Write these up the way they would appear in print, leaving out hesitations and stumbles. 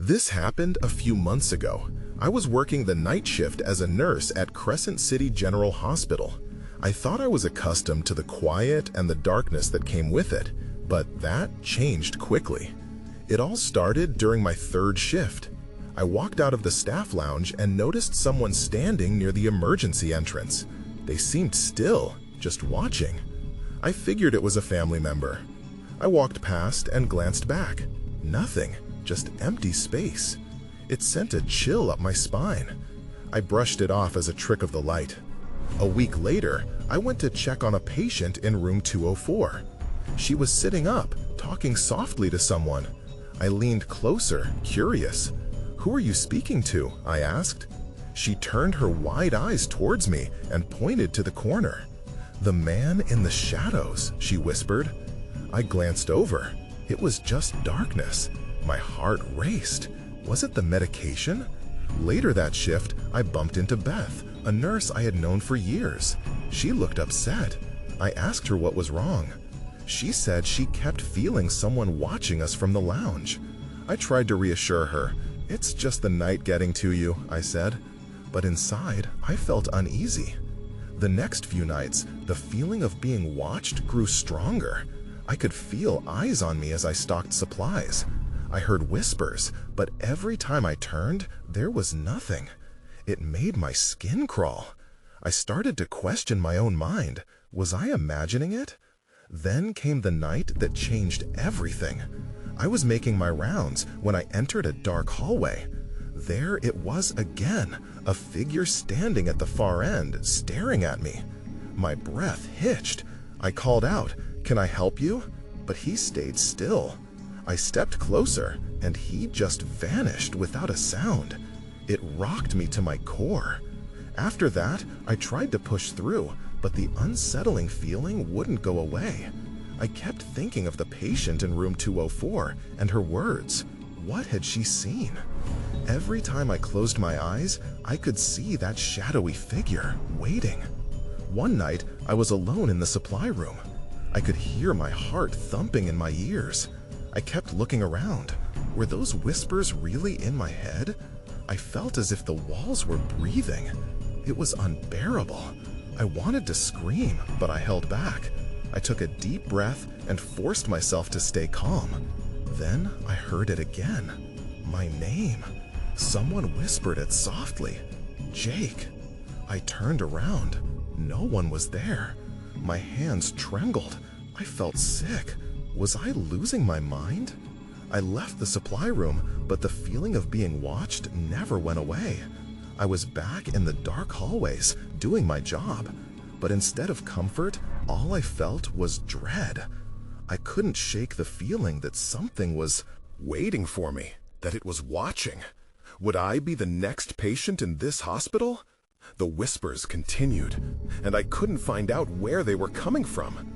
This happened a few months ago. I was working the night shift as a nurse at Crescent City General Hospital. I thought I was accustomed to the quiet and the darkness that came with it, but that changed quickly. It all started during my third shift. I walked out of the staff lounge and noticed someone standing near the emergency entrance. They seemed still, just watching. I figured it was a family member. I walked past and glanced back. Nothing, just empty space. It sent a chill up my spine. I brushed it off as a trick of the light. A week later, I went to check on a patient in room 204. She was sitting up, talking softly to someone. I leaned closer, curious. "Who are you speaking to?" I asked. She turned her wide eyes towards me and pointed to the corner. "The man in the shadows," she whispered. I glanced over. It was just darkness. My heart raced. Was it the medication? Later that shift, I bumped into Beth, a nurse I had known for years. She looked upset. I asked her what was wrong. She said she kept feeling someone watching us from the lounge. I tried to reassure her. "It's just the night getting to you," I said. But inside, I felt uneasy. The next few nights, the feeling of being watched grew stronger. I could feel eyes on me as I stocked supplies. I heard whispers, but every time I turned, there was nothing. It made my skin crawl. I started to question my own mind. Was I imagining it? Then came the night that changed everything. I was making my rounds when I entered a dark hallway. There it was again, a figure standing at the far end, staring at me. My breath hitched. I called out, "Can I help you?" But he stayed still. I stepped closer, and he just vanished without a sound. It rocked me to my core. After that, I tried to push through, but the unsettling feeling wouldn't go away. I kept thinking of the patient in room 204 and her words. What had she seen? Every time I closed my eyes, I could see that shadowy figure, waiting. One night, I was alone in the supply room. I could hear my heart thumping in my ears. I kept looking around. Were those whispers really in my head? I felt as if the walls were breathing. It was unbearable. I wanted to scream, but I held back. I took a deep breath and forced myself to stay calm. Then I heard it again. My name. Someone whispered it softly. "Jake." I turned around. No one was there. My hands trembled. I felt sick. Was I losing my mind? I left the supply room, but the feeling of being watched never went away. I was back in the dark hallways, doing my job. But instead of comfort, all I felt was dread. I couldn't shake the feeling that something was waiting for me, that it was watching. Would I be the next patient in this hospital? The whispers continued, and I couldn't find out where they were coming from.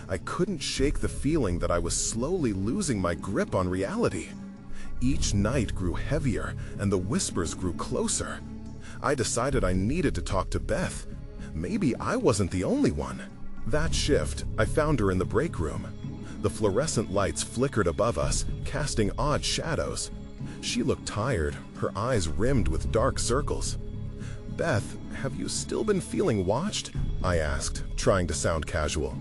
I couldn't shake the feeling that I was slowly losing my grip on reality. Each night grew heavier, and the whispers grew closer. I decided I needed to talk to Beth. Maybe I wasn't the only one. That shift, I found her in the break room. The fluorescent lights flickered above us, casting odd shadows. She looked tired, her eyes rimmed with dark circles. "Beth, have you still been feeling watched?" I asked, trying to sound casual.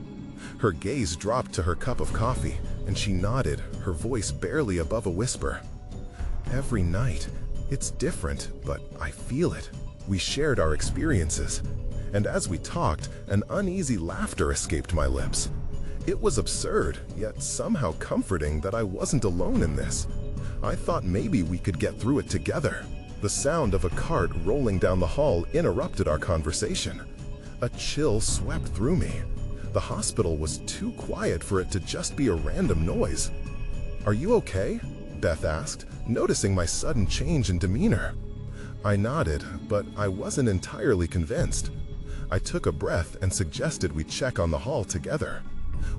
Her gaze dropped to her cup of coffee, and she nodded, her voice barely above a whisper. "Every night. It's different, but I feel it." We shared our experiences, and as we talked, an uneasy laughter escaped my lips. It was absurd, yet somehow comforting that I wasn't alone in this. I thought maybe we could get through it together. The sound of a cart rolling down the hall interrupted our conversation. A chill swept through me. The hospital was too quiet for it to just be a random noise. "Are you okay?" Beth asked, noticing my sudden change in demeanor. I nodded, but I wasn't entirely convinced. I took a breath and suggested we check on the hall together.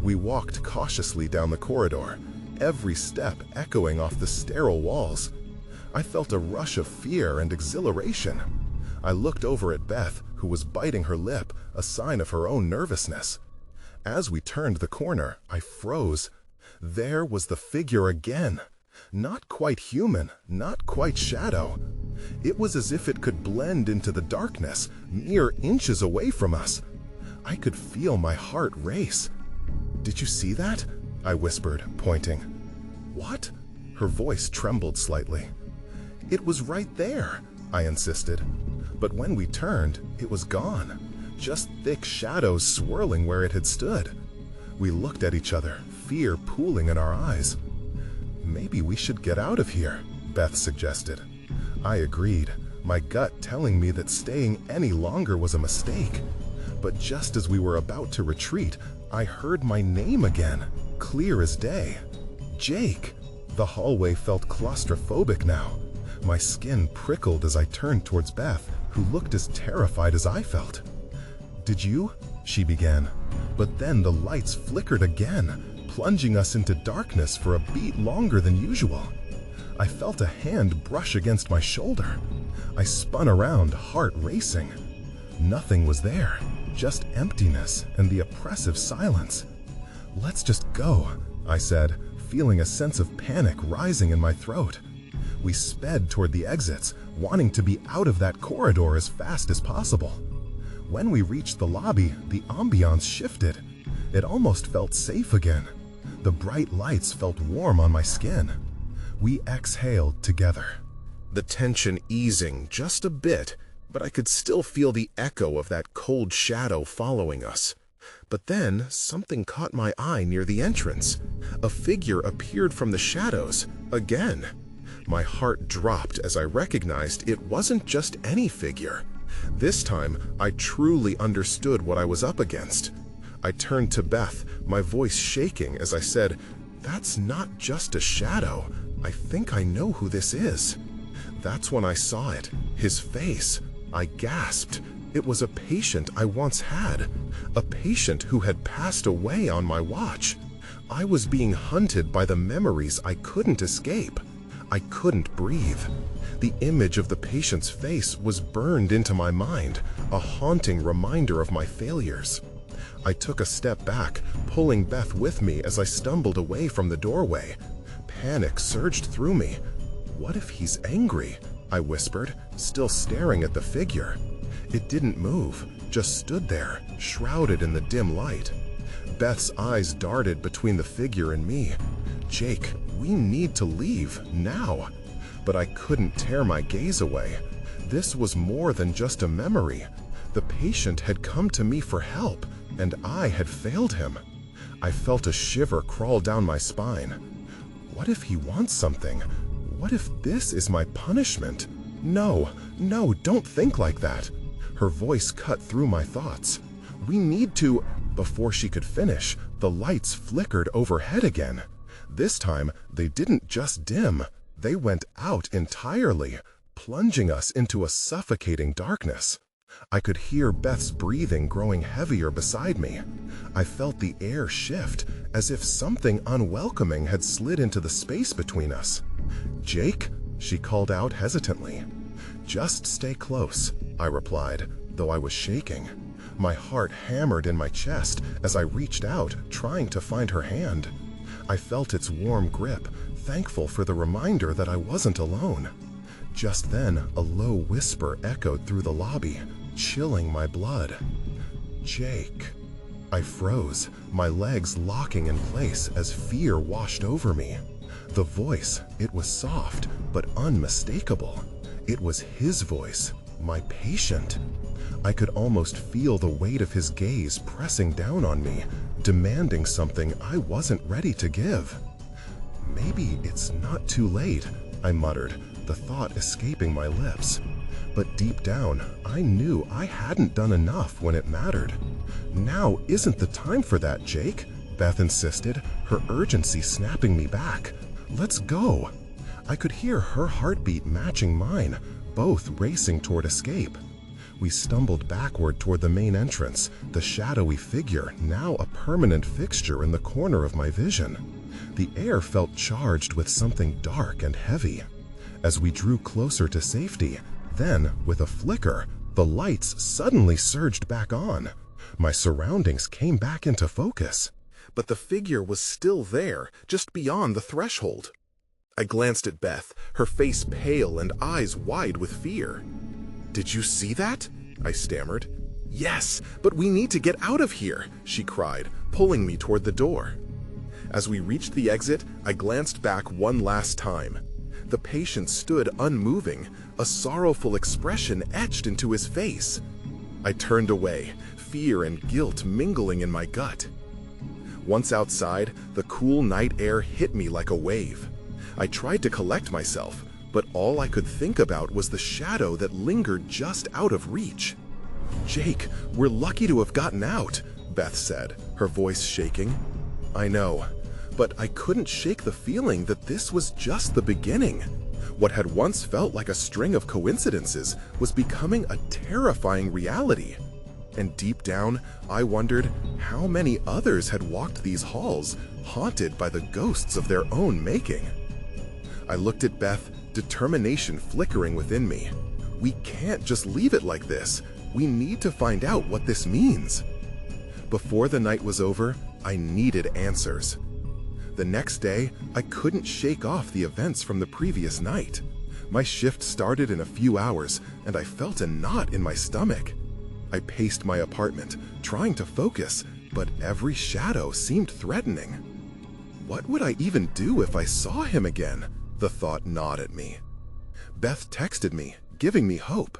We walked cautiously down the corridor, every step echoing off the sterile walls. I felt a rush of fear and exhilaration. I looked over at Beth, who was biting her lip, a sign of her own nervousness. As we turned the corner, I froze. There was the figure again. Not quite human, not quite shadow. It was as if it could blend into the darkness, mere inches away from us. I could feel my heart race. "Did you see that?" I whispered, pointing. "What?" Her voice trembled slightly. "It was right there," I insisted. But when we turned, it was gone. Just thick shadows swirling where it had stood. We looked at each other, fear pooling in our eyes. "Maybe we should get out of here," Beth suggested. I agreed, my gut telling me that staying any longer was a mistake. But just as we were about to retreat, I heard my name again, clear as day. Jake! The hallway felt claustrophobic now. My skin prickled as I turned towards Beth, who looked as terrified as I felt. "Did you?" she began. But then the lights flickered again, plunging us into darkness for a beat longer than usual. I felt a hand brush against my shoulder. I spun around, heart racing. Nothing was there, just emptiness and the oppressive silence. "Let's just go," I said, feeling a sense of panic rising in my throat. We sped toward the exits, wanting to be out of that corridor as fast as possible. When we reached the lobby, the ambiance shifted. It almost felt safe again. The bright lights felt warm on my skin. We exhaled together. The tension easing just a bit, but I could still feel the echo of that cold shadow following us. But then something caught my eye near the entrance. A figure appeared from the shadows, again. My heart dropped as I recognized it wasn't just any figure. This time, I truly understood what I was up against. I turned to Beth, my voice shaking as I said, "That's not just a shadow. I think I know who this is." That's when I saw it, his face. I gasped. It was a patient I once had, a patient who had passed away on my watch. I was being hunted by the memories I couldn't escape. I couldn't breathe. The image of the patient's face was burned into my mind, a haunting reminder of my failures. I took a step back, pulling Beth with me as I stumbled away from the doorway. Panic surged through me. "What if he's angry?" I whispered, still staring at the figure. It didn't move, just stood there, shrouded in the dim light. Beth's eyes darted between the figure and me. "Jake, we need to leave, now." But I couldn't tear my gaze away. This was more than just a memory. The patient had come to me for help, and I had failed him. I felt a shiver crawl down my spine. What if he wants something? What if this is my punishment? No, don't think like that. Her voice cut through my thoughts. "We need to—" Before she could finish, the lights flickered overhead again. This time, they didn't just dim, they went out entirely, plunging us into a suffocating darkness. I could hear Beth's breathing growing heavier beside me. I felt the air shift, as if something unwelcoming had slid into the space between us. "Jake?" she called out hesitantly. "Just stay close," I replied, though I was shaking. My heart hammered in my chest as I reached out, trying to find her hand. I felt its warm grip, thankful for the reminder that I wasn't alone. Just then, a low whisper echoed through the lobby, chilling my blood. "Jake." I froze, my legs locking in place as fear washed over me. The voice, it was soft, but unmistakable. It was his voice, my patient. I could almost feel the weight of his gaze pressing down on me, demanding something I wasn't ready to give. "Maybe it's not too late," I muttered, the thought escaping my lips. But deep down, I knew I hadn't done enough when it mattered. "Now isn't the time for that, Jake," Beth insisted, her urgency snapping me back. "Let's go." I could hear her heartbeat matching mine, both racing toward escape. We stumbled backward toward the main entrance, the shadowy figure now a permanent fixture in the corner of my vision. The air felt charged with something dark and heavy. As we drew closer to safety, then, with a flicker, the lights suddenly surged back on. My surroundings came back into focus. But the figure was still there, just beyond the threshold. I glanced at Beth, her face pale and eyes wide with fear. "Did you see that?" I stammered. "Yes, but we need to get out of here," she cried, pulling me toward the door. As we reached the exit, I glanced back one last time. The patient stood unmoving, a sorrowful expression etched into his face. I turned away, fear and guilt mingling in my gut. Once outside, the cool night air hit me like a wave. I tried to collect myself, but all I could think about was the shadow that lingered just out of reach. "Jake, we're lucky to have gotten out," Beth said, her voice shaking. "I know, but I couldn't shake the feeling that this was just the beginning. What had once felt like a string of coincidences was becoming a terrifying reality. And deep down, I wondered how many others had walked these halls, haunted by the ghosts of their own making." I looked at Beth, determination flickering within me. "We can't just leave it like this. We need to find out what this means." Before the night was over, I needed answers. The next day, I couldn't shake off the events from the previous night. My shift started in a few hours, and I felt a knot in my stomach. I paced my apartment, trying to focus, but every shadow seemed threatening. What would I even do if I saw him again? The thought gnawed at me. Beth texted me, giving me hope.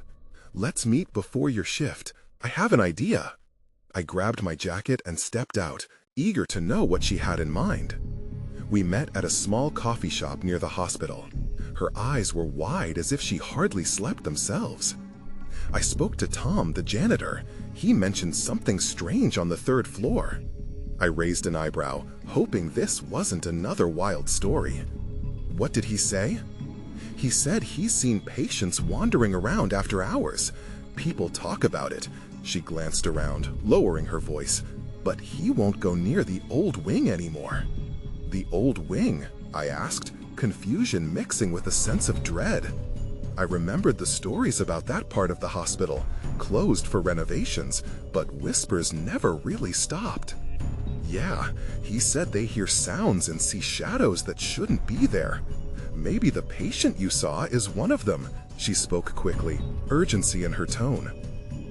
"Let's meet before your shift. I have an idea." I grabbed my jacket and stepped out, eager to know what she had in mind. We met at a small coffee shop near the hospital. Her eyes were wide as if she hardly slept themselves. I spoke to Tom, the janitor. He mentioned something strange on the third floor. I raised an eyebrow, hoping this wasn't another wild story. What did he say? He said he's seen patients wandering around after hours. People talk about it. She glanced around, lowering her voice. But he won't go near the old wing anymore. "The old wing?" I asked, confusion mixing with a sense of dread. I remembered the stories about that part of the hospital, closed for renovations, but whispers never really stopped. "Yeah, he said they hear sounds and see shadows that shouldn't be there. Maybe the patient you saw is one of them," she spoke quickly, urgency in her tone.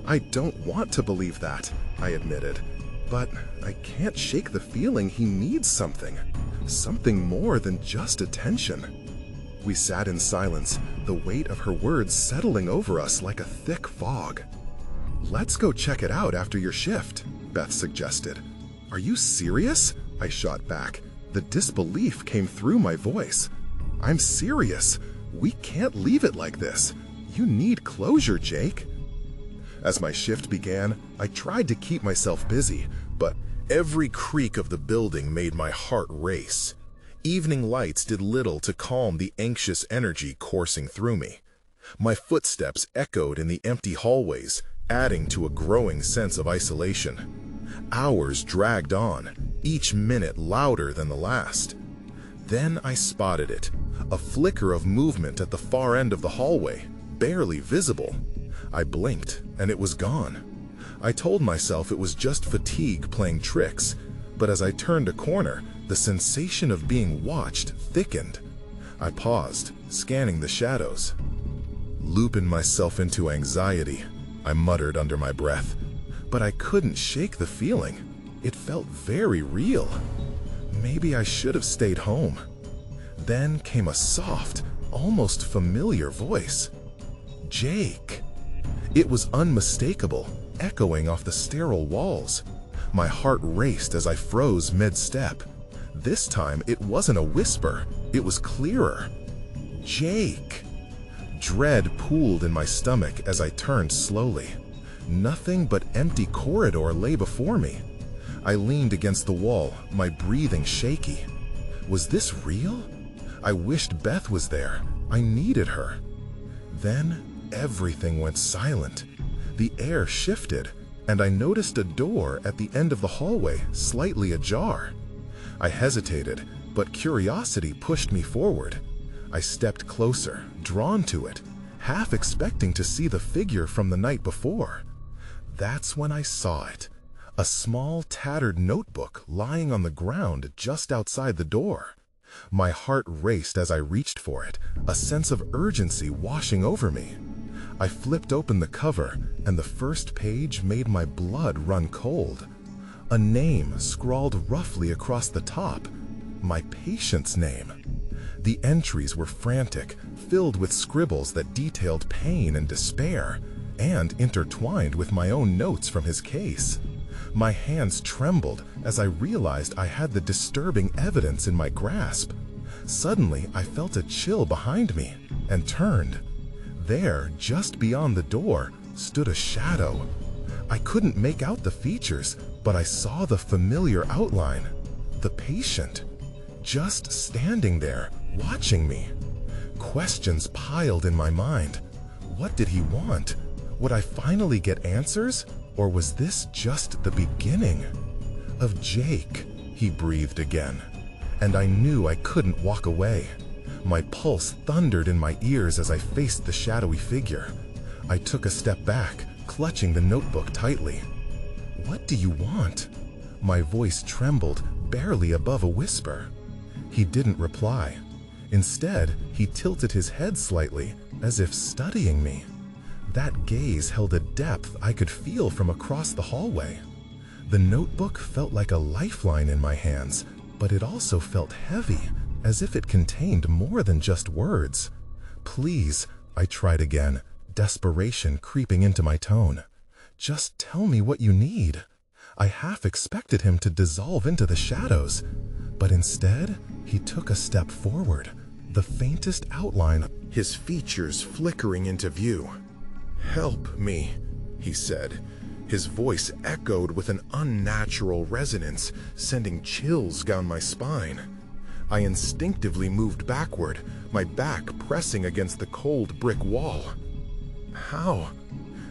"I don't want to believe that," I admitted, "but I can't shake the feeling he needs something more than just attention." We sat in silence, the weight of her words settling over us like a thick fog. "Let's go check it out after your shift," Beth suggested. "Are you serious?" I shot back. The disbelief came through my voice. "I'm serious. We can't leave it like this. You need closure, Jake." As my shift began, I tried to keep myself busy, but every creak of the building made my heart race. Evening lights did little to calm the anxious energy coursing through me. My footsteps echoed in the empty hallways, adding to a growing sense of isolation. Hours dragged on, each minute louder than the last. Then I spotted it, a flicker of movement at the far end of the hallway, barely visible. I blinked, and it was gone. I told myself it was just fatigue playing tricks, but as I turned a corner, the sensation of being watched thickened. I paused, scanning the shadows. "Looping myself into anxiety," I muttered under my breath. But I couldn't shake the feeling. It felt very real. Maybe I should have stayed home. Then came a soft, almost familiar voice. "Jake." It was unmistakable, echoing off the sterile walls. My heart raced as I froze mid-step. This time it wasn't a whisper, it was clearer. "Jake." Dread pooled in my stomach as I turned slowly. Nothing but empty corridor lay before me. I leaned against the wall, my breathing shaky. Was this real? I wished Beth was there. I needed her. Then everything went silent. The air shifted, and I noticed a door at the end of the hallway, slightly ajar. I hesitated, but curiosity pushed me forward. I stepped closer, drawn to it, half expecting to see the figure from the night before. That's when I saw it. A small, tattered notebook lying on the ground just outside the door. My heart raced as I reached for it, a sense of urgency washing over me. I flipped open the cover, and the first page made my blood run cold. A name scrawled roughly across the top, my patient's name. The entries were frantic, filled with scribbles that detailed pain and despair, and intertwined with my own notes from his case. My hands trembled as I realized I had the disturbing evidence in my grasp. Suddenly, I felt a chill behind me and turned. There, just beyond the door, stood a shadow. I couldn't make out the features, but I saw the familiar outline. The patient, just standing there, watching me. Questions piled in my mind. What did he want? Would I finally get answers? Or was this just the beginning? Of Jake, he breathed again, and I knew I couldn't walk away. My pulse thundered in my ears as I faced the shadowy figure. I took a step back, clutching the notebook tightly. "What do you want?" My voice trembled, barely above a whisper. He didn't reply. Instead, he tilted his head slightly, as if studying me. That gaze held a depth I could feel from across the hallway. The notebook felt like a lifeline in my hands, but it also felt heavy, as if it contained more than just words. "Please," I tried again, desperation creeping into my tone. "Just tell me what you need." I half expected him to dissolve into the shadows, but instead, he took a step forward, the faintest outline, his features flickering into view. "Help me," he said. His voice echoed with an unnatural resonance, sending chills down my spine. I instinctively moved backward, my back pressing against the cold brick wall. "How?"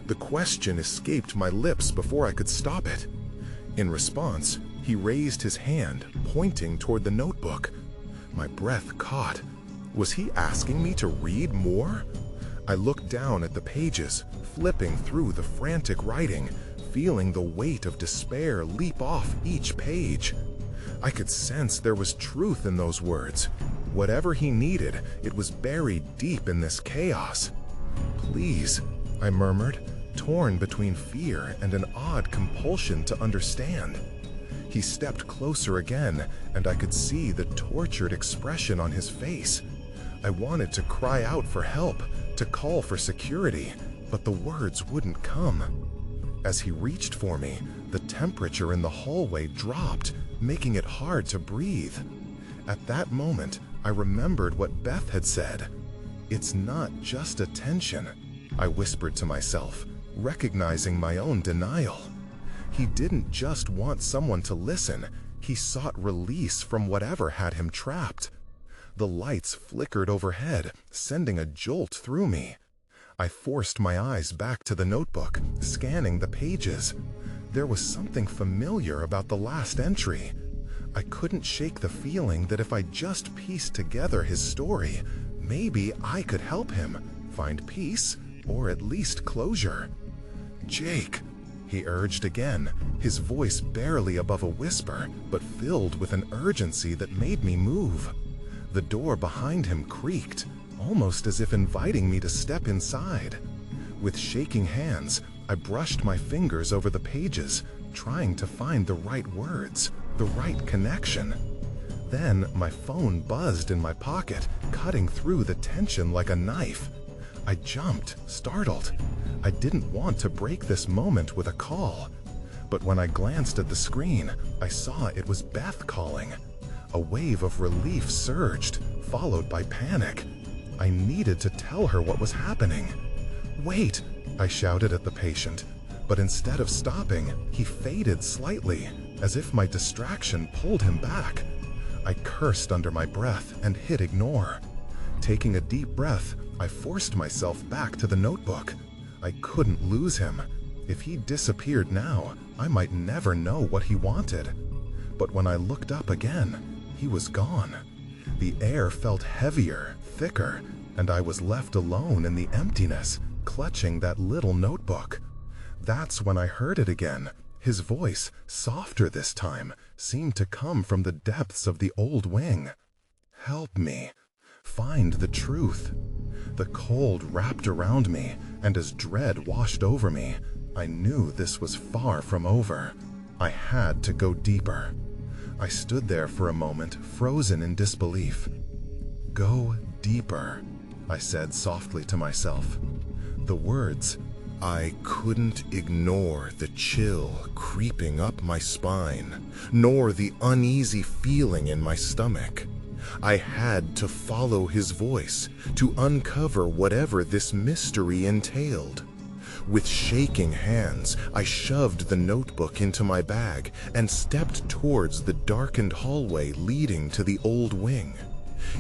The question escaped my lips before I could stop it. In response, he raised his hand, pointing toward the notebook. My breath caught. Was he asking me to read more? I looked down at the pages, flipping through the frantic writing, feeling the weight of despair leap off each page. I could sense there was truth in those words. Whatever he needed, it was buried deep in this chaos. "Please," I murmured, torn between fear and an odd compulsion to understand. He stepped closer again, and I could see the tortured expression on his face. I wanted to cry out for help, to call for security, but the words wouldn't come. As he reached for me, the temperature in the hallway dropped, making it hard to breathe. At that moment, I remembered what Beth had said. "It's not just attention," I whispered to myself, recognizing my own denial. He didn't just want someone to listen, he sought release from whatever had him trapped. The lights flickered overhead, sending a jolt through me. I forced my eyes back to the notebook, scanning the pages. There was something familiar about the last entry. I couldn't shake the feeling that if I just pieced together his story, maybe I could help him find peace, or at least closure. "Jake," he urged again, his voice barely above a whisper, but filled with an urgency that made me move. The door behind him creaked, almost as if inviting me to step inside. With shaking hands, I brushed my fingers over the pages, trying to find the right words, the right connection. Then my phone buzzed in my pocket, cutting through the tension like a knife. I jumped, startled. I didn't want to break this moment with a call. But when I glanced at the screen, I saw it was Beth calling. A wave of relief surged, followed by panic. I needed to tell her what was happening. "Wait!" I shouted at the patient. But instead of stopping, he faded slightly, as if my distraction pulled him back. I cursed under my breath and hit ignore. Taking a deep breath, I forced myself back to the notebook. I couldn't lose him. If he disappeared now, I might never know what he wanted. But when I looked up again, he was gone. The air felt heavier, thicker, and I was left alone in the emptiness, clutching that little notebook. That's when I heard it again. His voice, softer this time, seemed to come from the depths of the old wing. Help me. Find the truth. The cold wrapped around me, and as dread washed over me, I knew this was far from over. I had to go deeper. I stood there for a moment, frozen in disbelief. Go deeper, I said softly to myself. The words, I couldn't ignore the chill creeping up my spine, nor the uneasy feeling in my stomach. I had to follow his voice to uncover whatever this mystery entailed. With shaking hands, I shoved the notebook into my bag and stepped towards the darkened hallway leading to the old wing.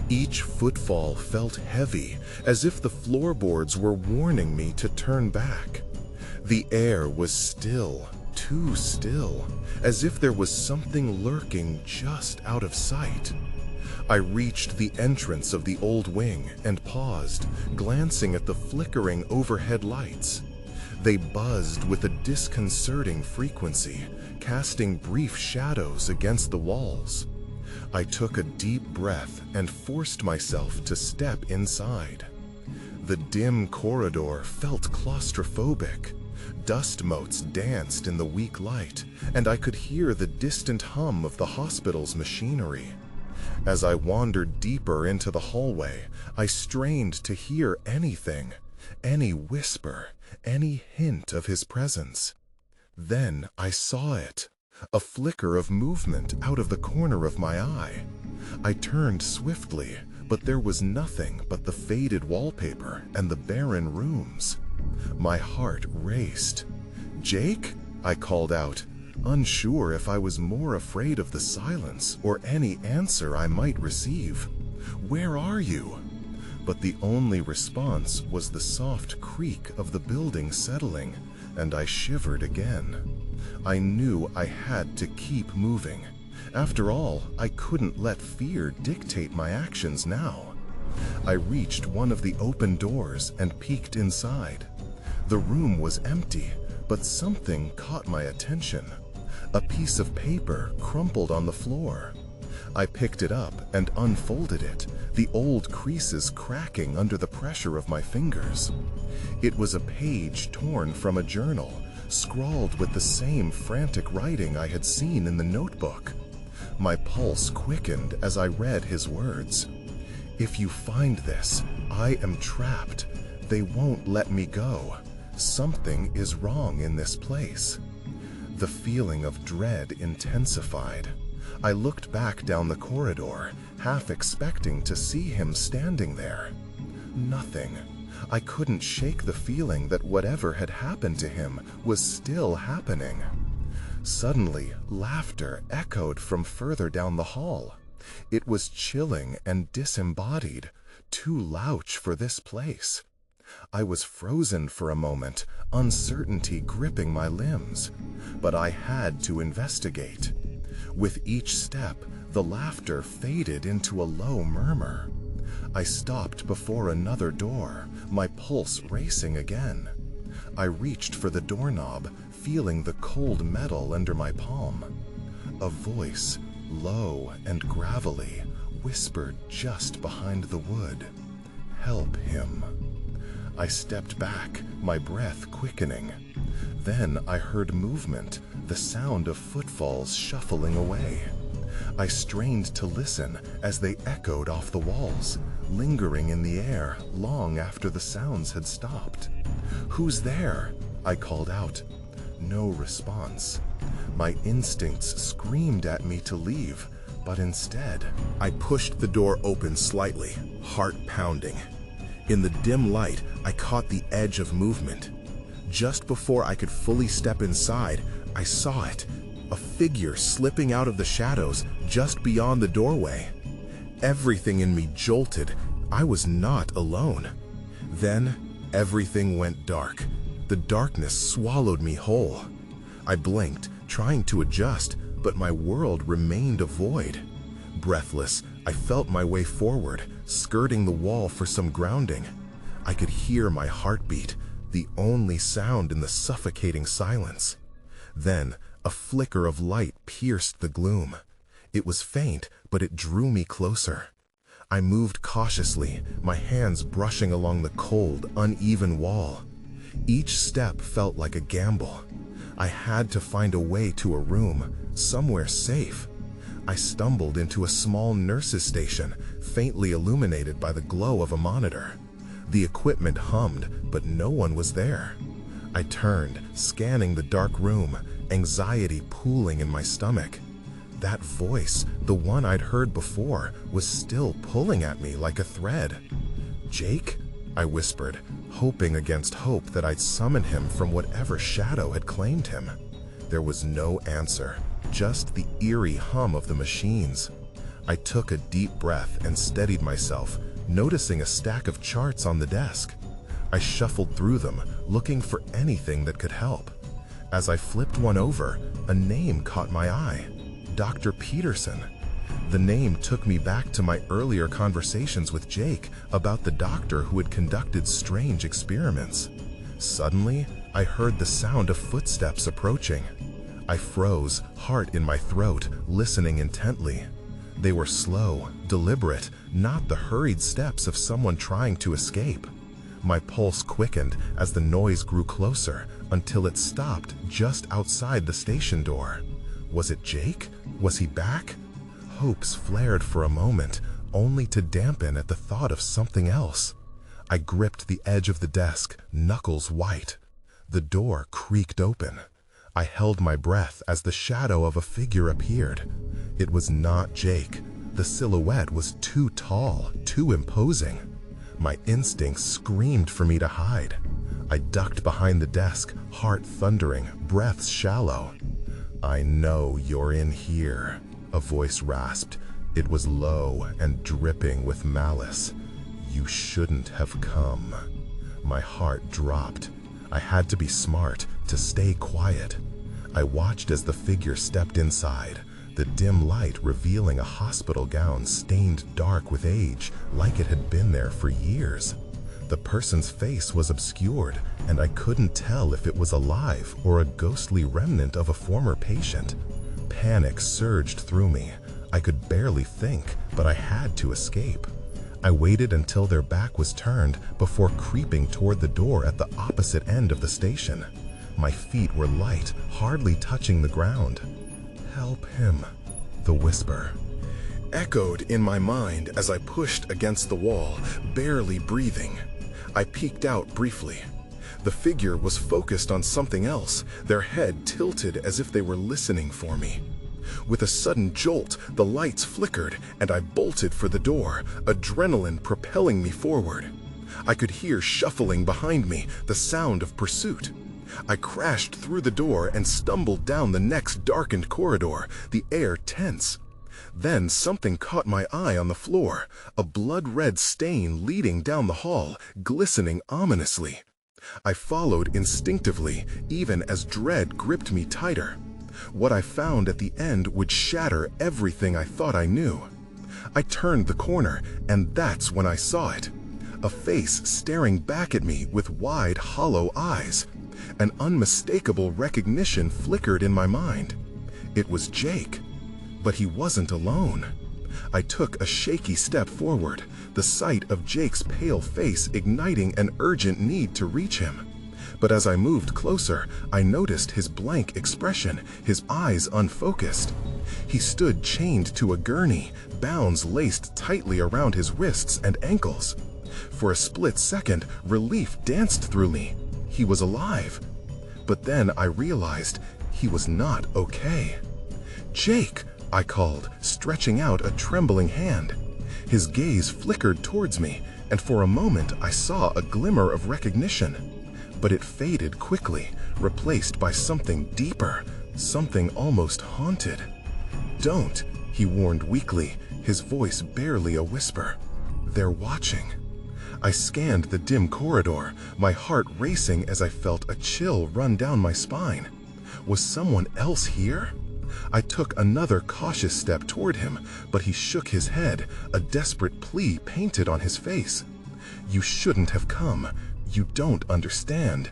Each footfall felt heavy, as if the floorboards were warning me to turn back. The air was still, too still, as if there was something lurking just out of sight. I reached the entrance of the old wing and paused, glancing at the flickering overhead lights. They buzzed with a disconcerting frequency, casting brief shadows against the walls. I took a deep breath and forced myself to step inside. The dim corridor felt claustrophobic. Dust motes danced in the weak light, and I could hear the distant hum of the hospital's machinery. As I wandered deeper into the hallway, I strained to hear anything, any whisper, any hint of his presence. Then I saw it, a flicker of movement out of the corner of my eye. I turned swiftly, but there was nothing but the faded wallpaper and the barren rooms. My heart raced. "Jake?" I called out, unsure if I was more afraid of the silence or any answer I might receive. "Where are you?" But the only response was the soft creak of the building settling, and I shivered again. I knew I had to keep moving. After all, I couldn't let fear dictate my actions now. I reached one of the open doors and peeked inside. The room was empty, but something caught my attention. A piece of paper crumpled on the floor. I picked it up and unfolded it, the old creases cracking under the pressure of my fingers. It was a page torn from a journal, scrawled with the same frantic writing I had seen in the notebook. My pulse quickened as I read his words. "If you find this, I am trapped. They won't let me go. Something is wrong in this place." The feeling of dread intensified. I looked back down the corridor, half expecting to see him standing there. Nothing. I couldn't shake the feeling that whatever had happened to him was still happening. Suddenly, laughter echoed from further down the hall. It was chilling and disembodied, too louch for this place. I was frozen for a moment, uncertainty gripping my limbs. But I had to investigate. With each step, the laughter faded into a low murmur. I stopped before another door, my pulse racing again. I reached for the doorknob, feeling the cold metal under my palm. A voice, low and gravelly, whispered just behind the wood. "Help him." I stepped back, my breath quickening. Then I heard movement, the sound of footfalls shuffling away. I strained to listen as they echoed off the walls, lingering in the air long after the sounds had stopped. "Who's there?" I called out. No response. My instincts screamed at me to leave, but instead, I pushed the door open slightly, heart pounding. In the dim light, I caught the edge of movement. Just before I could fully step inside, I saw it, a figure slipping out of the shadows just beyond the doorway. Everything in me jolted. I was not alone. Then, everything went dark. The darkness swallowed me whole. I blinked, trying to adjust, but my world remained a void. Breathless, I felt my way forward, skirting the wall for some grounding. I could hear my heartbeat, the only sound in the suffocating silence. Then, a flicker of light pierced the gloom. It was faint, but it drew me closer. I moved cautiously, my hands brushing along the cold, uneven wall. Each step felt like a gamble. I had to find a way to a room, somewhere safe. I stumbled into a small nurse's station, faintly illuminated by the glow of a monitor. The equipment hummed, but no one was there. I turned, scanning the dark room, anxiety pooling in my stomach. That voice, the one I'd heard before, was still pulling at me like a thread. "Jake?" I whispered, hoping against hope that I'd summon him from whatever shadow had claimed him. There was no answer, just the eerie hum of the machines. I took a deep breath and steadied myself, noticing a stack of charts on the desk. I shuffled through them, looking for anything that could help. As I flipped one over, a name caught my eye. Dr. Peterson. The name took me back to my earlier conversations with Jake about the doctor who had conducted strange experiments. Suddenly, I heard the sound of footsteps approaching. I froze, heart in my throat, listening intently. They were slow, deliberate, not the hurried steps of someone trying to escape. My pulse quickened as the noise grew closer until it stopped just outside the station door. Was it Jake? Was he back? Hopes flared for a moment, only to dampen at the thought of something else. I gripped the edge of the desk, knuckles white. The door creaked open. I held my breath as the shadow of a figure appeared. It was not Jake. The silhouette was too tall, too imposing. My instincts screamed for me to hide. I ducked behind the desk, heart thundering, breaths shallow. "I know you're in here," a voice rasped. It was low and dripping with malice. "You shouldn't have come." My heart dropped. I had to be smart, to stay quiet. I watched as the figure stepped inside, the dim light revealing a hospital gown stained dark with age, like it had been there for years. The person's face was obscured, and I couldn't tell if it was alive or a ghostly remnant of a former patient. Panic surged through me. I could barely think, but I had to escape. I waited until their back was turned before creeping toward the door at the opposite end of the station. My feet were light, hardly touching the ground. "Help him," the whisper echoed in my mind as I pushed against the wall, barely breathing. I peeked out briefly. The figure was focused on something else, their head tilted as if they were listening for me. With a sudden jolt, the lights flickered, and I bolted for the door, adrenaline propelling me forward. I could hear shuffling behind me, the sound of pursuit. I crashed through the door and stumbled down the next darkened corridor, the air tense. Then something caught my eye on the floor, a blood-red stain leading down the hall, glistening ominously. I followed instinctively, even as dread gripped me tighter. What I found at the end would shatter everything I thought I knew. I turned the corner, and that's when I saw it. A face staring back at me with wide, hollow eyes. An unmistakable recognition flickered in my mind. It was Jake. But he wasn't alone. I took a shaky step forward, the sight of Jake's pale face igniting an urgent need to reach him. But as I moved closer, I noticed his blank expression, his eyes unfocused. He stood chained to a gurney, bounds laced tightly around his wrists and ankles. For a split second, relief danced through me. He was alive. But then I realized he was not okay. "Jake!" I called, stretching out a trembling hand. His gaze flickered towards me, and for a moment I saw a glimmer of recognition. But it faded quickly, replaced by something deeper, something almost haunted. "Don't," he warned weakly, his voice barely a whisper. "They're watching." I scanned the dim corridor, my heart racing as I felt a chill run down my spine. Was someone else here? I took another cautious step toward him, but he shook his head, a desperate plea painted on his face. "You shouldn't have come. You don't understand."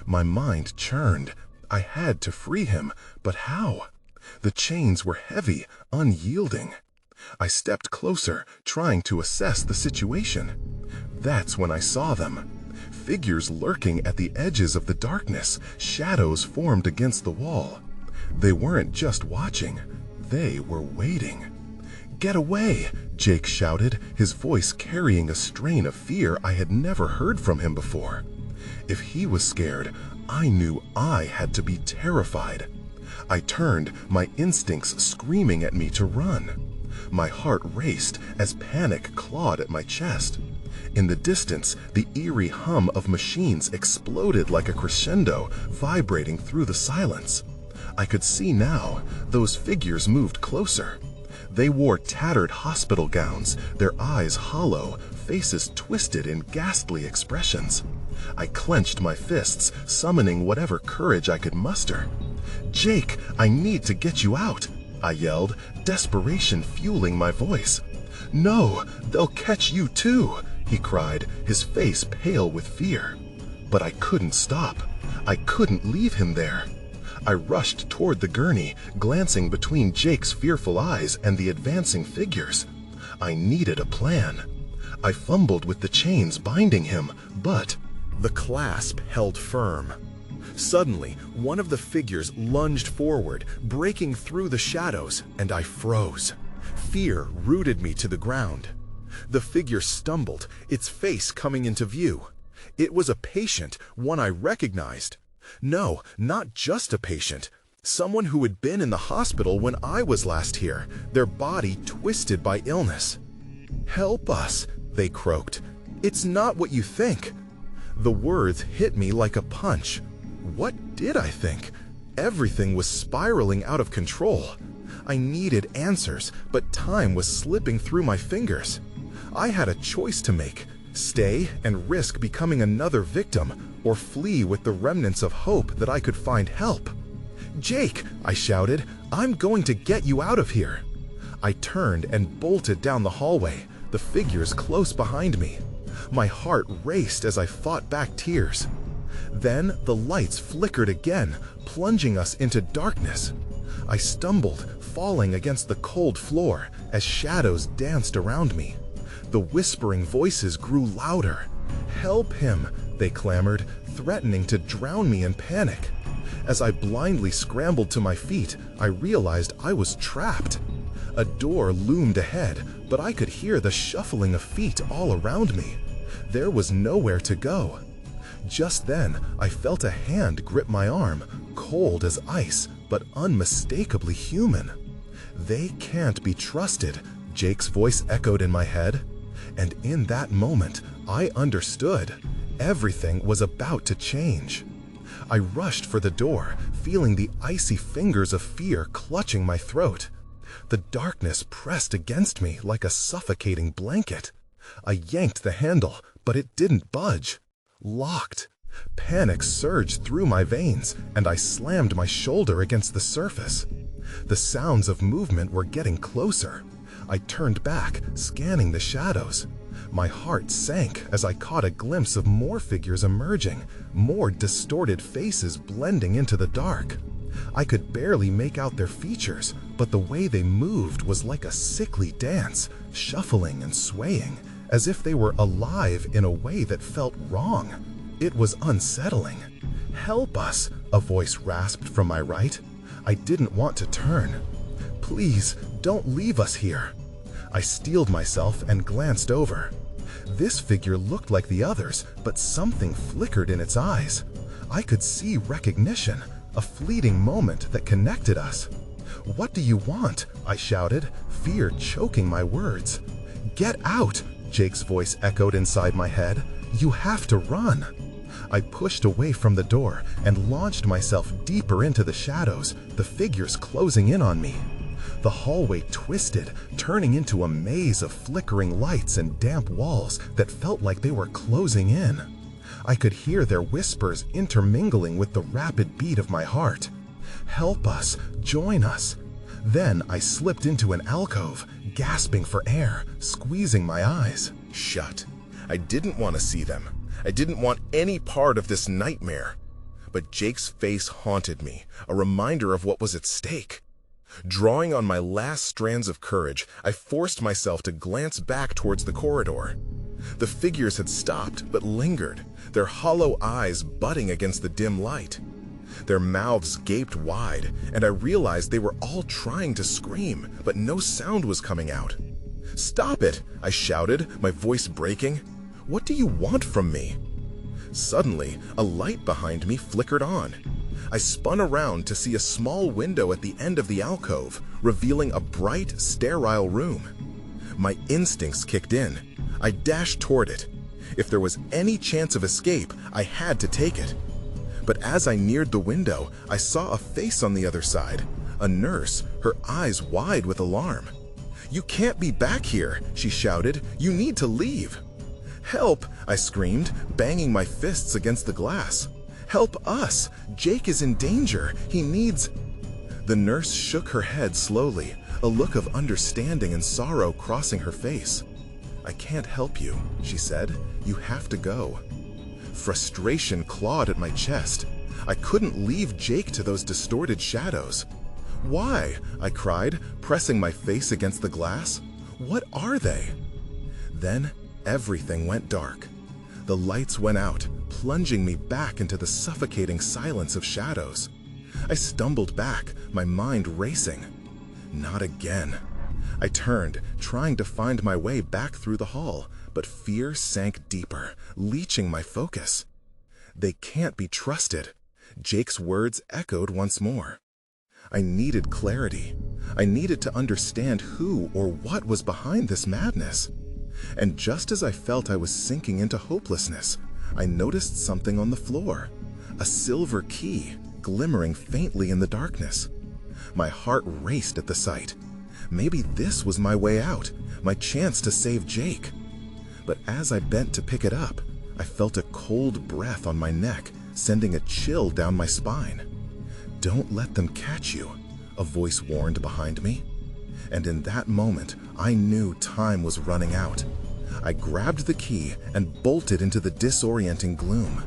My mind churned. I had to free him, but how? The chains were heavy, unyielding. I stepped closer, trying to assess the situation. That's when I saw them. Figures lurking at the edges of the darkness, shadows formed against the wall. They weren't just watching, they were waiting. "Get away!" Jake shouted, his voice carrying a strain of fear I had never heard from him before. If he was scared, I knew I had to be terrified. I turned, my instincts screaming at me to run. My heart raced as panic clawed at my chest. In the distance, the eerie hum of machines exploded like a crescendo, vibrating through the silence. I could see now, those figures moved closer. They wore tattered hospital gowns, their eyes hollow, faces twisted in ghastly expressions. I clenched my fists, summoning whatever courage I could muster. "Jake, I need to get you out," I yelled, desperation fueling my voice. "No, they'll catch you too," he cried, his face pale with fear. But I couldn't stop. I couldn't leave him there. I rushed toward the gurney, glancing between Jake's fearful eyes and the advancing figures. I needed a plan. I fumbled with the chains binding him, but the clasp held firm. Suddenly, one of the figures lunged forward, breaking through the shadows, and I froze. Fear rooted me to the ground. The figure stumbled, its face coming into view. It was a patient, one I recognized. No, not just a patient. Someone who had been in the hospital when I was last here, their body twisted by illness. "Help us," they croaked. "It's not what you think." The words hit me like a punch. What did I think? Everything was spiraling out of control. I needed answers, but time was slipping through my fingers. I had a choice to make: stay and risk becoming another victim, or flee with the remnants of hope that I could find help. "Jake," I shouted, "I'm going to get you out of here." I turned and bolted down the hallway, the figures close behind me. My heart raced as I fought back tears. Then the lights flickered again, plunging us into darkness. I stumbled, falling against the cold floor as shadows danced around me. The whispering voices grew louder. "Help him," they clamored, threatening to drown me in panic. As I blindly scrambled to my feet, I realized I was trapped. A door loomed ahead, but I could hear the shuffling of feet all around me. There was nowhere to go. Just then, I felt a hand grip my arm, cold as ice, but unmistakably human. "They can't be trusted," Jake's voice echoed in my head. And in that moment, I understood. Everything was about to change. I rushed for the door, feeling the icy fingers of fear clutching my throat. The darkness pressed against me like a suffocating blanket. I yanked the handle, but it didn't budge. Locked. Panic surged through my veins, and I slammed my shoulder against the surface. The sounds of movement were getting closer. I turned back, scanning the shadows. My heart sank as I caught a glimpse of more figures emerging, more distorted faces blending into the dark. I could barely make out their features, but the way they moved was like a sickly dance, shuffling and swaying, as if they were alive in a way that felt wrong. It was unsettling. "Help us," a voice rasped from my right. I didn't want to turn. "Please, don't leave us here." I steeled myself and glanced over. This figure looked like the others, but something flickered in its eyes. I could see recognition, a fleeting moment that connected us. "What do you want?" I shouted, fear choking my words. "Get out!" Jake's voice echoed inside my head. "You have to run." I pushed away from the door and launched myself deeper into the shadows, the figures closing in on me. The hallway twisted, turning into a maze of flickering lights and damp walls that felt like they were closing in. I could hear their whispers intermingling with the rapid beat of my heart. "Help us! Join us!" Then I slipped into an alcove, gasping for air, squeezing my eyes shut. I didn't want to see them. I didn't want any part of this nightmare. But Jake's face haunted me, a reminder of what was at stake. Drawing on my last strands of courage, I forced myself to glance back towards the corridor. The figures had stopped but lingered, their hollow eyes butting against the dim light. Their mouths gaped wide, and I realized they were all trying to scream, but no sound was coming out. "Stop it!" I shouted, my voice breaking. "What do you want from me?" Suddenly, a light behind me flickered on. I spun around to see a small window at the end of the alcove, revealing a bright, sterile room. My instincts kicked in. I dashed toward it. If there was any chance of escape, I had to take it. But as I neared the window, I saw a face on the other side, a nurse, her eyes wide with alarm. "You can't be back here," she shouted. "You need to leave." "Help!" I screamed, banging my fists against the glass. "Help us! Jake is in danger. He needs—" The nurse shook her head slowly, a look of understanding and sorrow crossing her face. "I can't help you," she said. "You have to go." Frustration clawed at my chest. I couldn't leave Jake to those distorted shadows. "Why?" I cried, pressing my face against the glass. "What are they?" Then everything went dark. The lights went out, plunging me back into the suffocating silence of shadows. I stumbled back, my mind racing. Not again. I turned, trying to find my way back through the hall, but fear sank deeper, leeching my focus. "They can't be trusted." Jake's words echoed once more. I needed clarity. I needed to understand who or what was behind this madness. And just as I felt I was sinking into hopelessness, I noticed something on the floor. A silver key, glimmering faintly in the darkness. My heart raced at the sight. Maybe this was my way out, my chance to save Jake. But as I bent to pick it up, I felt a cold breath on my neck, sending a chill down my spine. "Don't let them catch you," a voice warned behind me. And in that moment, I knew time was running out. I grabbed the key and bolted into the disorienting gloom.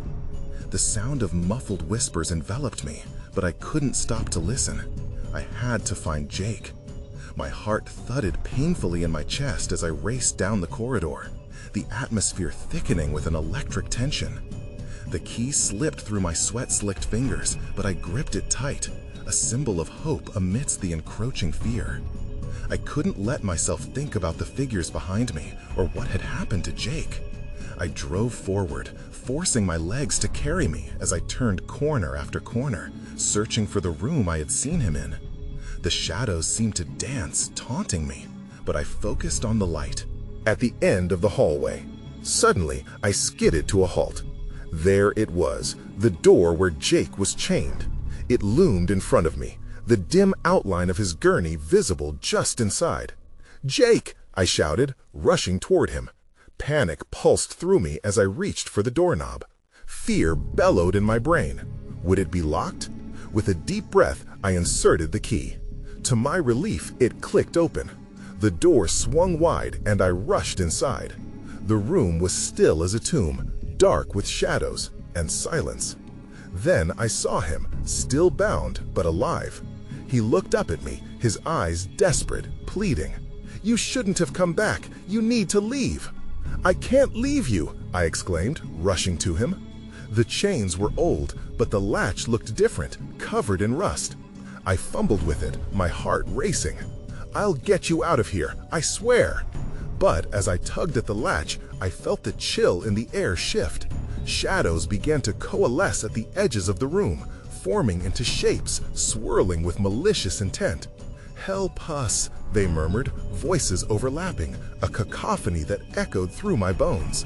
The sound of muffled whispers enveloped me, but I couldn't stop to listen. I had to find Jake. My heart thudded painfully in my chest as I raced down the corridor, the atmosphere thickening with an electric tension. The key slipped through my sweat-slicked fingers, but I gripped it tight, a symbol of hope amidst the encroaching fear. I couldn't let myself think about the figures behind me or what had happened to Jake. I drove forward, forcing my legs to carry me as I turned corner after corner, searching for the room I had seen him in. The shadows seemed to dance, taunting me, but I focused on the light. At the end of the hallway, suddenly I skidded to a halt. There it was, the door where Jake was chained. It loomed in front of me, the dim outline of his gurney visible just inside. "Jake!" I shouted, rushing toward him. Panic pulsed through me as I reached for the doorknob. Fear bellowed in my brain. Would it be locked? With a deep breath, I inserted the key. To my relief, it clicked open. The door swung wide and I rushed inside. The room was still as a tomb, dark with shadows and silence. Then I saw him, still bound but alive. He looked up at me, his eyes desperate, pleading. "You shouldn't have come back. You need to leave." "I can't leave you," I exclaimed, rushing to him. The chains were old, but the latch looked different, covered in rust. I fumbled with it, my heart racing. "I'll get you out of here, I swear." But as I tugged at the latch, I felt the chill in the air shift. Shadows began to coalesce at the edges of the room, forming into shapes, swirling with malicious intent. "Help us," they murmured, voices overlapping, a cacophony that echoed through my bones.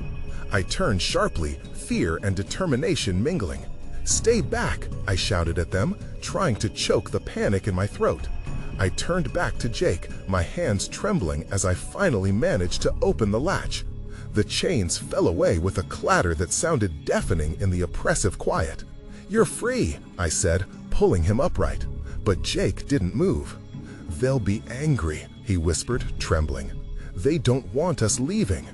I turned sharply, fear and determination mingling. "Stay back," I shouted at them, trying to choke the panic in my throat. I turned back to Jake, my hands trembling as I finally managed to open the latch. The chains fell away with a clatter that sounded deafening in the oppressive quiet. "You're free," I said, pulling him upright. But Jake didn't move. "They'll be angry," he whispered, trembling. "They don't want us leaving."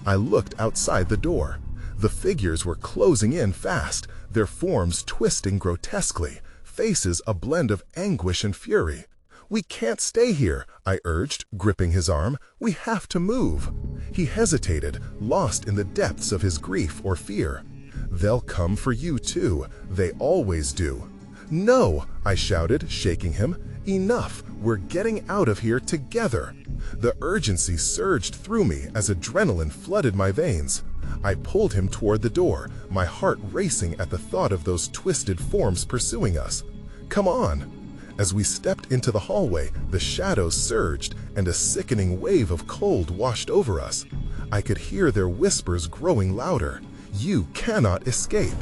I looked outside the door. The figures were closing in fast, their forms twisting grotesquely, faces a blend of anguish and fury. "We can't stay here," I urged, gripping his arm. "We have to move." He hesitated, lost in the depths of his grief or fear. "They'll come for you too. They always do." "No," I shouted, shaking him. "Enough. We're getting out of here together." The urgency surged through me as adrenaline flooded my veins. I pulled him toward the door, my heart racing at the thought of those twisted forms pursuing us. "Come on." As we stepped into the hallway, the shadows surged, and a sickening wave of cold washed over us. I could hear their whispers growing louder. "You cannot escape."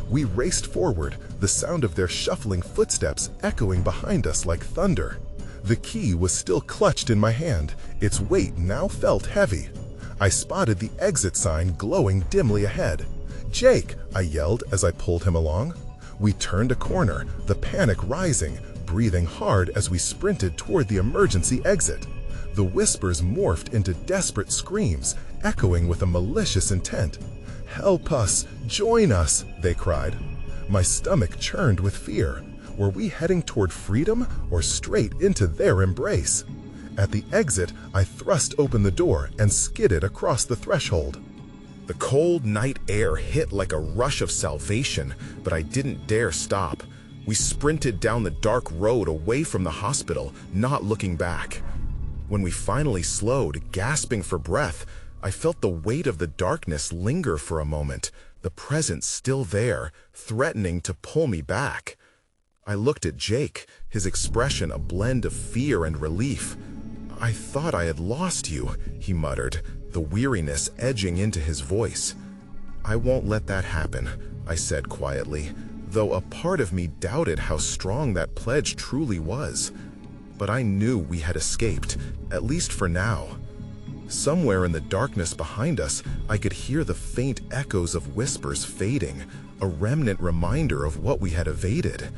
We raced forward, the sound of their shuffling footsteps echoing behind us like thunder. The key was still clutched in my hand, its weight now felt heavy. I spotted the exit sign glowing dimly ahead. "Jake!" I yelled as I pulled him along. We turned a corner, the panic rising, breathing hard as we sprinted toward the emergency exit. The whispers morphed into desperate screams, echoing with a malicious intent. "Help us! Join us!" they cried. My stomach churned with fear. Were we heading toward freedom or straight into their embrace? At the exit, I thrust open the door and skidded across the threshold. The cold night air hit like a rush of salvation, but I didn't dare stop. We sprinted down the dark road away from the hospital, not looking back. When we finally slowed, gasping for breath, I felt the weight of the darkness linger for a moment, the presence still there, threatening to pull me back. I looked at Jake, his expression a blend of fear and relief. "I thought I had lost you," he muttered, the weariness edging into his voice. "I won't let that happen," I said quietly, though a part of me doubted how strong that pledge truly was. But I knew we had escaped, at least for now. Somewhere in the darkness behind us, I could hear the faint echoes of whispers fading, a remnant reminder of what we had evaded.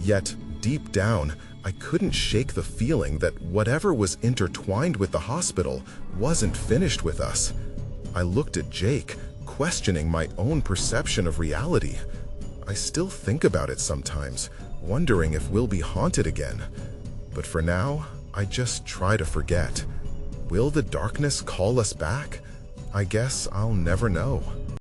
Yet, deep down, I couldn't shake the feeling that whatever was intertwined with the hospital wasn't finished with us. I looked at Jake, questioning my own perception of reality. I still think about it sometimes, wondering if we'll be haunted again. But for now, I just try to forget. Will the darkness call us back? I guess I'll never know.